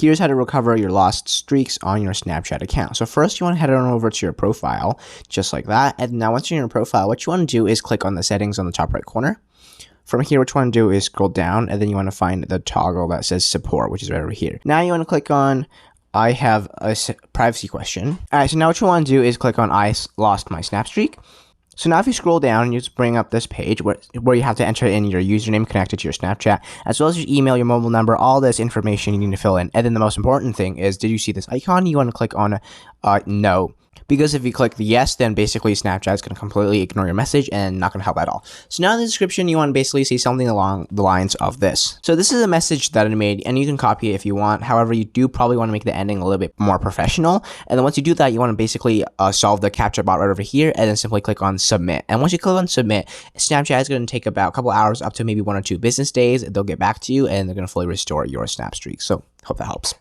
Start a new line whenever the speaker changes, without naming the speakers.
here's how to recover your lost streaks on your Snapchat account. So first you want to head on over to your profile, just like that. And now once you're in your profile, what you want to do is click on the settings on the top right corner. From here, what you want to do is scroll down, and then you want to find the toggle that says support, which is right over here. Now you want to click on I have a privacy question. All right, so now what you want to do is click on I lost my snap streak. So now if you scroll down, you just bring up this page where you have to enter in your username connected to your Snapchat, as well as your email, your mobile number, all this information you need to fill in. And then the most important thing is, did you see this icon? You want to click on no. Because if you click the yes, then basically Snapchat is going to completely ignore your message and not going to help at all. So now in the description, you want to basically say something along the lines of this. So this is a message that I made, and you can copy it if you want. However, you do probably want to make the ending a little bit more professional. And then once you do that, you want to basically solve the CAPTCHA bot right over here, and then simply click on submit. And once you click on submit, Snapchat is going to take about a couple hours up to maybe 1 or 2 business days. They'll get back to you, and they're going to fully restore your snap streak. So hope that helps.